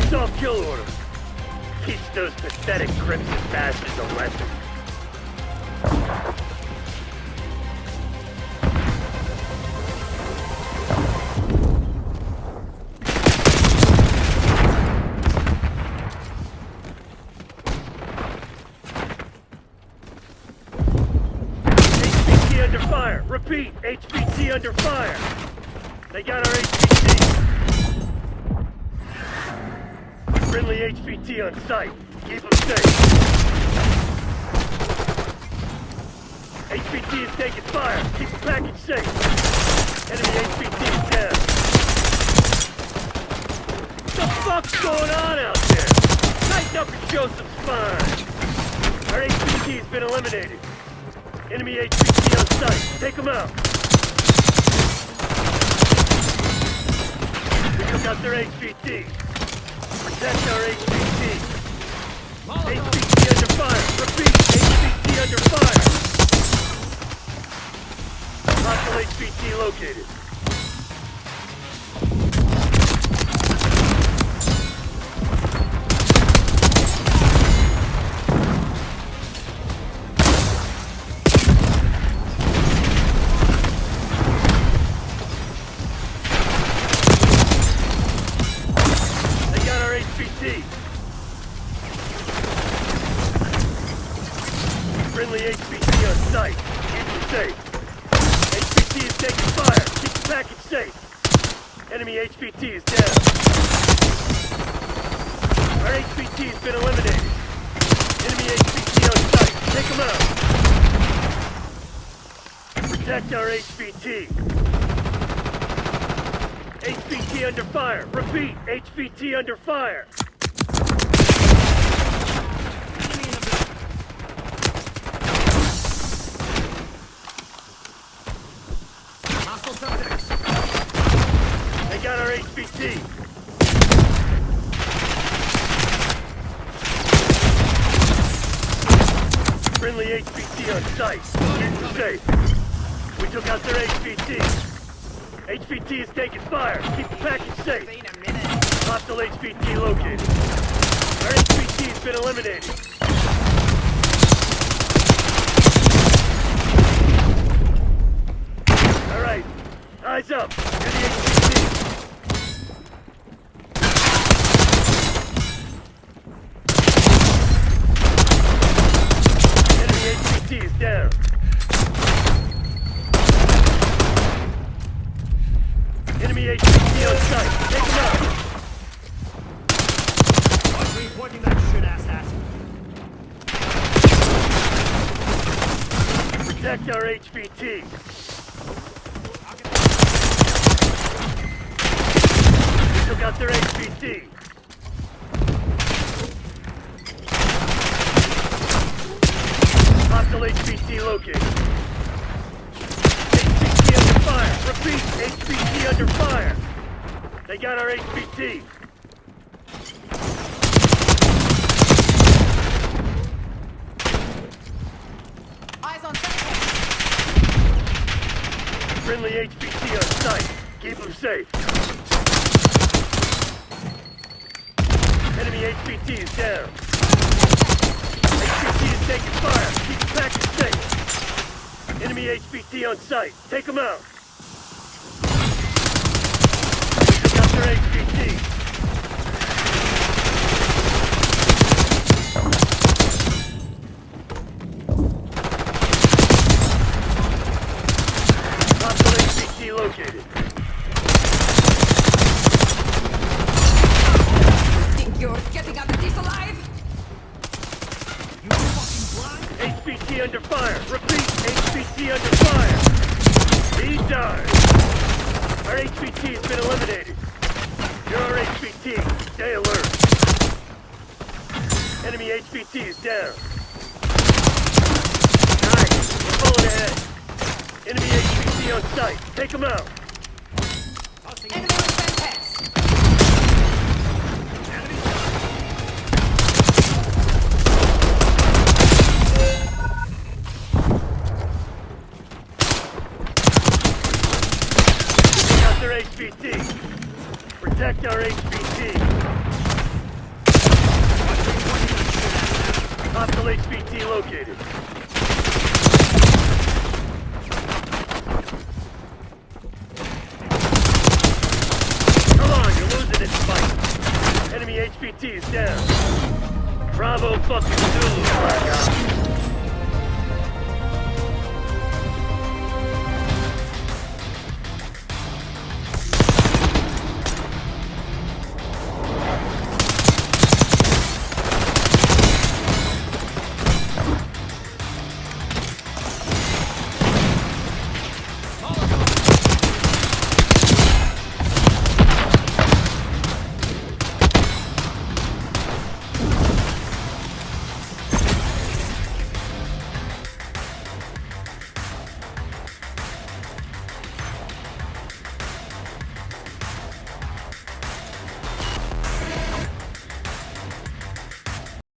Soft kill order. Teach those pathetic Crimson bastards a lesson. HVT under fire. Repeat, HVT under fire. They got our HVT. Friendly HVT on site. Keep them safe. HVT is taking fire. Keep the package safe. Enemy HVT is down. What the fuck's going on out there? Tighten up and show some spine. Our HVT has been eliminated. Enemy HVT on site. Take them out. We took out their HVT. Protect our HVT. HVT under fire. Repeat, HVT under fire. Hostile HVT located. They got our HVT. Friendly HVT on site. Keep them safe. HVT is taking fire. Keep the package safe. Enemy HVT is down. Our HVT has been eliminated. Enemy HVT on site. Take them out. Protect our HVT. HVT under fire. Repeat, HVT under fire. They got our HVT. Friendly HVT on site. Keep them safe. We took out their HVT. HVT is taking fire. Keep the package safe. Wait a minute. Hostile HVT located. Our HVT has been eliminated. All right. Eyes up. You're the HVT. Enemy HVT is down. Enemy HVT on site. Take them out. I'm reporting that shit-ass asshole. Protect our HVT. We took out their HVT. Hostile HVT located. HVT under fire. Repeat, HVT under fire. They got our HVT. Eyes on second. Friendly HVT on site. Keep them safe. Enemy HVT is down. HVT is taking fire. Keep the package safe. Enemy HVT on site. Take them out. We took out their HVT. Hostile HVT located. Think you're getting out of this alive? You fucking blind? HVT under fire. Repeat, HVT under fire. He died. Our HVT has been eliminated. You're our HVT. Stay alert. Enemy HVT is down. Nice. We're pulling ahead. Enemy HVT on site. Take them out. Enemy with Ventex. Take out their HVT. Protect our HVT. Hostile HVT located. Come on, you're losing this fight. Enemy HVT is down. Bravo fucking Zulu, Black Ops.